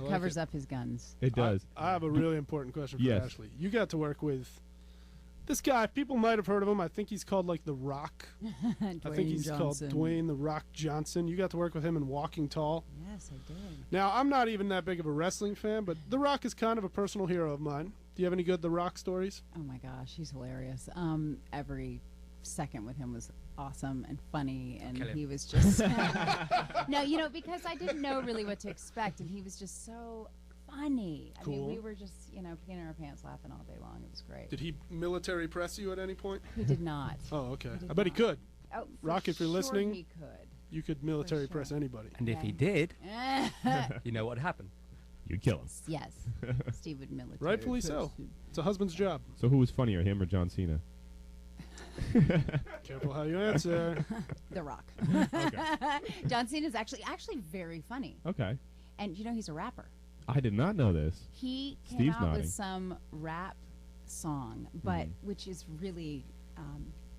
It covers up his guns. It does. I have a really important question for Yes. Ashley. You got to work with this guy. People might have heard of him. I think he's called like The Rock. I think he's called Dwayne The Rock Johnson. You got to work with him in Walking Tall. Yes, I did. Now, I'm not even that big of a wrestling fan, but The Rock is kind of a personal hero of mine. Do you have any good The Rock stories? Oh my gosh, he's hilarious. Every second with him was awesome and funny, and he was just no, because I didn't know really what to expect, and he was just so funny. Cool. I mean, we were just peeing our pants laughing all day long. It was great. Did he military press you at any point? He did not. Oh, okay. He I bet he could. Oh, Rock, if you're listening, he could. You could military press anybody. And if he did, you know what happened. You'd kill him. Yes, Steve would military. Rightfully so. It's a husband's job. So who was funnier, him or John Cena? Careful how you answer. The Rock. Okay. John Cena's actually very funny. Okay. And he's a rapper. I did not know this. He came Steve's out nodding. with some rap song, but which is really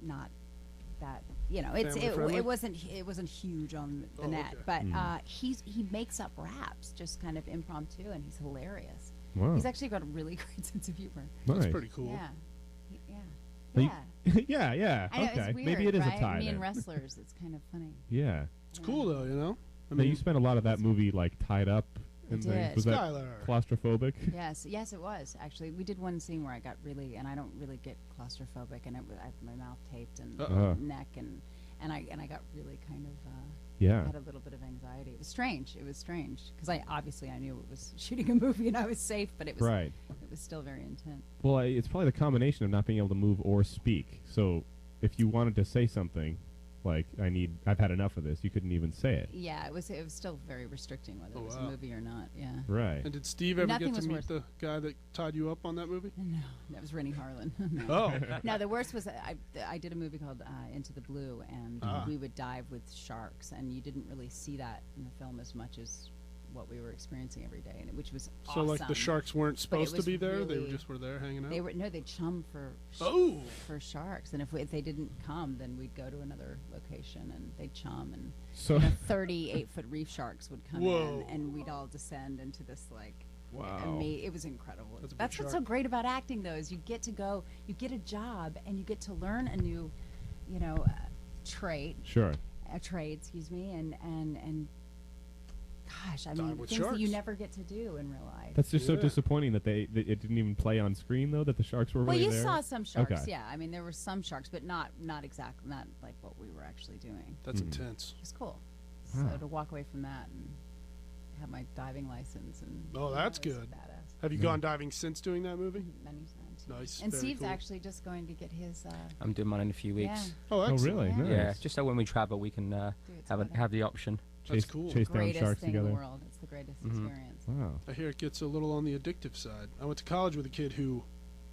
not that it wasn't huge on the net, okay. but he makes up raps just kind of impromptu, and he's hilarious. Wow. He's actually got a really great sense of humor. That's Nice. pretty cool. Yeah. Yeah. I know, Okay. it's weird, Maybe it is right? a tie. Me then. and wrestlers, it's kind of funny. Yeah. It's cool though, you know. I Now you spent a lot of that movie like tied up and did. things. Was Skylar. that claustrophobic? Yes, it was actually. We did one scene where I got really, and I don't really get claustrophobic, and I had my mouth taped and neck, and I got really kind of had a little bit of anxiety. It was strange. Because I knew it was shooting a movie and I was safe, but it was Right. It was still very intense. Well, it's probably the combination of not being able to move or speak. So if you wanted to say something, like I've had enough of this, you couldn't even say it. Yeah, it was still very restricting whether it was a movie or not. Yeah. Right. And did Steve ever Nothing get to was meet worse. the guy that tied you up on that movie? No, that was Rennie Harlan. No. Oh. No, the worst was I did a movie called Into the Blue, and we would dive with sharks, and you didn't really see that in the film as much as what we were experiencing every day, and which was So awesome. like the sharks weren't supposed to was be there; they really- just were there hanging out. They chum for for sharks, and if they didn't come, then we'd go to another location, and they'd chum, and So 38-foot reef sharks would come in, and we'd all descend into this like. Wow. It was incredible. That's a big That's what's so shark. great about acting, though, is you get to go, you get a job, and you get to learn a new, trade, sure. excuse me, and gosh, I Dive mean, with things that you sharks. never get to do in real life. That's just so Yeah. disappointing that it didn't even play on screen though. That the sharks were Well, really you there. saw some sharks, Okay. yeah. I mean, there were some sharks, but not like what we were actually doing. That's intense. It was cool. Wow. So to walk away from that and have my diving license and Oh, that's was good. badass. Have you gone diving since doing that movie? Many times. Nice. And very Steve's cool. actually just going to get his. I'm doing mine in a few weeks. Yeah. Oh, Oh, excellent. really? Yeah. Nice. Yeah, just so when we travel, we can Do it together. have the option. That's cool. Chase down Greatest sharks thing together. in the world. It's the greatest experience. Wow. I hear it gets a little on the addictive side. I went to college with a kid who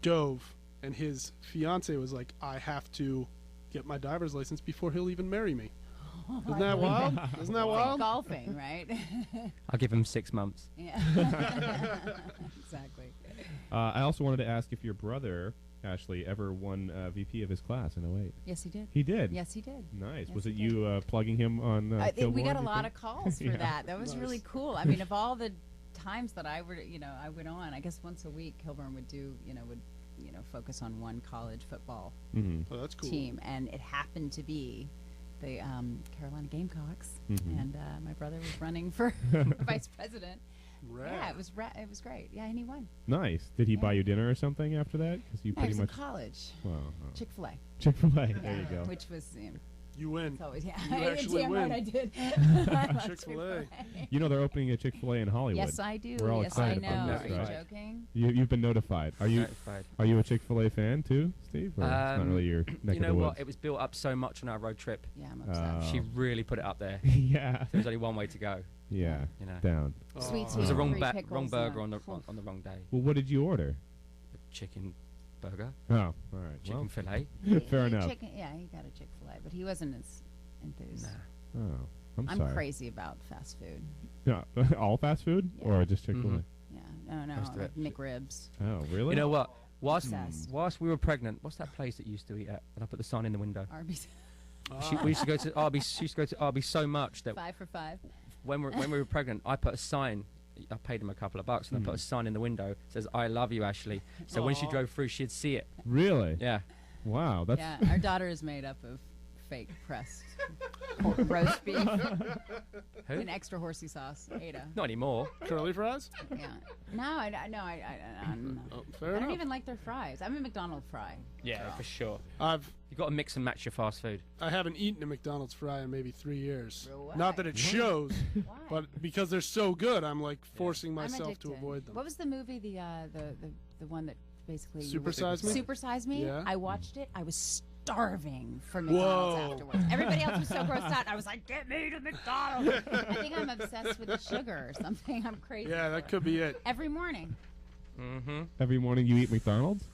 dove, and his fiance was like, "I have to get my diver's license before he'll even marry me." Isn't that wild? Isn't that Like wild? golfing, right? I'll give him 6 months. Yeah. Exactly. I also wanted to ask if your brother Ashley ever won VP of his class in 08. Yes, he did. He did. Yes, he did. Nice. Yes, Was it he did. you plugging him on? We Gilmore, got do a you lot think? of calls for Yeah. that. That was Nice. really cool. I mean, of all the times that I went on, I guess once a week Kilburn would do, would focus on one college football Oh, that's cool. team, and it happened to be the Carolina Gamecocks, and my brother was running for vice president. Rad. Yeah, it was great. Yeah, and he won. Nice. Did he Yeah. buy you dinner or something after that? Because you Yeah, he pretty was much. in college. Wow. Chick-fil-A. Chick-fil-A. There you go. Which was, You win. it's always, yeah. You actually Damn win. right I did. I love Chick-fil-A. You know they're opening a Chick-fil-A in Hollywood. Yes, I do. We're all Yes, I excited know. about Are this, you right? joking? You've been notified. Are you Notified. Are you a Chick-fil-A fan too, Steve? Or it's not really your neck You know of the what? woods? It was built up so much on our road trip. Yeah, I'm upset. She really put it up there. yeah. There's only one way to go. Yeah. You know. Down. Sweet It tea. was the wrong free pickles wrong and burger a- on the wrong day. Well, what did you order? Chicken burger, Oh, all right. chicken fillet. Fair enough. Yeah, he got a Chick-fil-A, but he wasn't as enthused. Nah. Oh, I'm I'm sorry. crazy about fast food. Yeah. All fast food Yeah. or just Chick-fil-A? Mhm. Yeah, no, Most of like it. McRibs. Oh, really? You know what? Obsessed. Whilst we were pregnant, what's that place that you used to eat at? And I put the sign in the window. Arby's. We used to go to Arby's. She used to go to Arby's so much that 5 for $5. when we were pregnant, I put a sign I paid him a couple of bucks, and I put a sign in the window that says "I love you, Ashley." So when she drove through, she'd see it. Really? Yeah. Wow. That's Yeah, our daughter is made up of fake pressed roast beef and extra horsey sauce. Ada. Not anymore. Curly fries? Yeah. No, I don't. Oh, fair I enough. don't even like their fries. I'm a McDonald's fry. Yeah, for sure. I've You've got to mix and match your fast food. I haven't eaten a McDonald's fry in maybe 3 years. Why? Not that it shows, Why? but because they're so good, I'm like forcing I'm myself to addicted. avoid them. What was the movie? The one that basically Super Size Me? Super Size Me. Yeah. I watched it. I was starving for McDonald's Whoa. afterwards. Everybody else was so grossed out. I was like, get me to McDonald's. I think I'm obsessed with the sugar or something. I'm crazy. Yeah, that could be it. Every morning. Mm-hmm. every morning you eat McDonald's?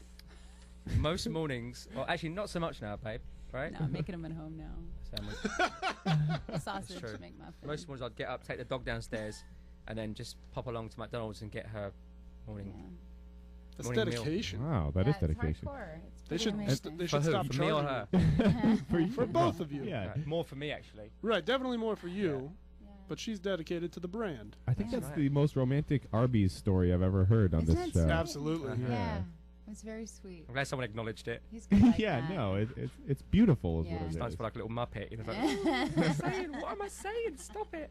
Most mornings, well, actually not so much now, babe. Right? No, I'm making them at home now. Sandwich. Sausage true. make my food. Most mornings I'd get up, take the dog downstairs, and then just pop along to McDonald's and get her morning. Yeah. That's Morning meal. dedication. Wow, that is Yeah, dedication. It's hardcore. It's They pretty should amazing. they For should who? stop For me or charging her? you. For both of you. Yeah. Right, more for me, actually. Right, definitely more for you, Yeah. but she's dedicated to the brand. I think Yeah. that's Right. the most romantic Arby's story I've ever heard on Isn't this it show. sweet? Absolutely. Yeah. Yeah. It was very sweet. I'm glad someone acknowledged it. He's good like Yeah, that. no, it's beautiful is Yeah. what it Starts is. to feel like a little muppet. You know, it's like, what am I saying? What am I saying? Stop it.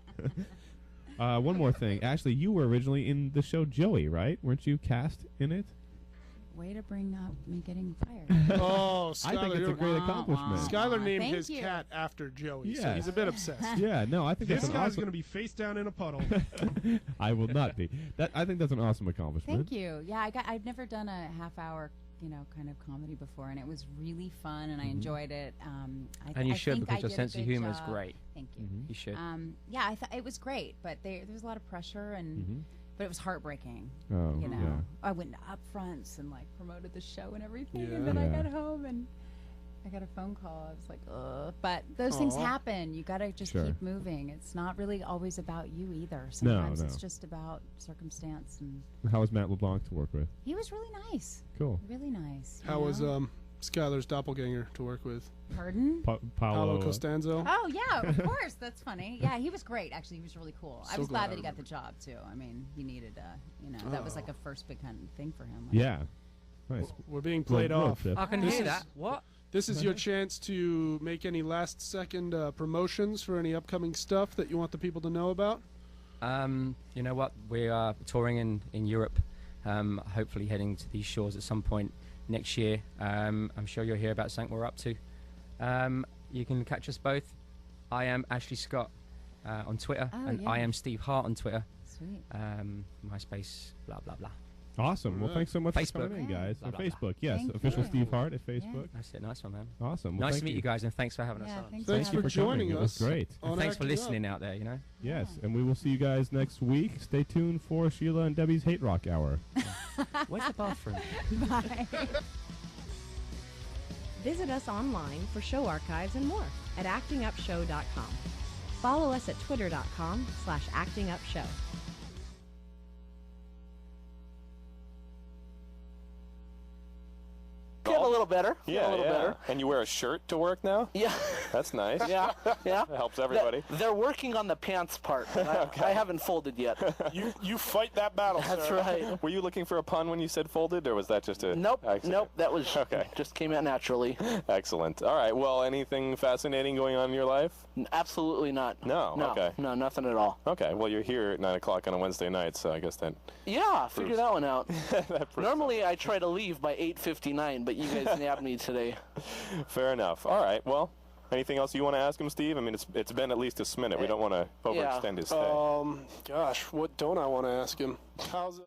One more thing. Ashley, you were originally in the show Joey, right? Weren't you cast in it? Way to bring up me getting fired. Oh, I think Skylar, it's a you're- great Wah, accomplishment. wah. Skylar named Thank his you. cat after Joey, so Yeah. he's a bit obsessed. Yeah, no, I think This that's an guy's awesome. going to be face down in a puddle. I will not be. I think that's an awesome accomplishment. Thank you. Yeah, I've never done a half-hour, kind of comedy before, and it was really fun, and I enjoyed it. And you I should, think because I your did a sense of good humor is job. great. Thank you. You should. Yeah, I thought it was great, but there was a lot of pressure, and but it was heartbreaking. Oh, You know, yeah. I went to upfronts and like promoted the show and everything, Yeah. and then I Yeah. got home and I got a phone call. I was like, ugh. But those things Aw. happen. You got to just Sure. keep moving. It's not really always about you either. Sometimes no. it's just about circumstance. And How was Matt LeBlanc to work with? he was really nice. Cool. Really nice. How you was know? Skylar's doppelganger to work with? Pardon? Paolo Costanzo? Oh yeah, of course. That's funny. Yeah, he was great. Actually, he was really cool. I So was glad glad that I he got the job too. I mean, he needed, that was like a first big kind of thing for him. Like, Yeah. Nice. We're being played Road off. trip. I can This hear is- that. What? This is your chance to make any last-second promotions for any upcoming stuff that you want the people to know about. You know what? We are touring in Europe. Hopefully heading to these shores at some point next year. I'm sure you'll hear about something we're up to. You can catch us both. I am Ashley Scott on Twitter, Oh, and yeah. I am Steve Hart on Twitter. Sweet. MySpace, blah blah blah. Awesome. Well, Alright. thanks so much Facebook. for coming in, Yeah. guys. Blah, On blah, blah. Facebook, yes. Thank Official you. Steve Hart at Facebook. That's it. Nice one, man. Awesome. Well, Nice to thank meet you guys, and thanks for having us Yeah, on. thanks, Thanks for for having joining coming. It was us. great. on And thanks for Acting Up. listening out there. You know. Yes, Yeah. and we will see you guys next week. Stay tuned for Sheila and Debbie's Hate Rock Hour. Where's the bathroom? Bye. Visit us online for show archives and more at actingupshow.com. Follow us at twitter.com/actingupshow. Getting a little better. Yeah, a little yeah. better. And you wear a shirt to work now? Yeah, That's nice. yeah, yeah. That helps everybody. They're working on the pants part. I haven't folded yet. You fight that battle, That's sir. right. Were you looking for a pun when you said folded, or was that just a Nope, accident? nope. That was Okay. just came out naturally. Excellent. All right. Well, anything fascinating going on in your life? Absolutely not. No, okay. No, nothing at all. Okay. Well, you're here at 9 o'clock on a Wednesday night, so I guess that Yeah, figure that one out. that proves Normally I try to leave by 8:59, but you guys nabbed me today. fair enough. All right. Well, anything else you want to ask him, Steve? I mean, it's been at least a minute. We don't want to overextend his stay. Gosh, what don't I want to ask him? How's it?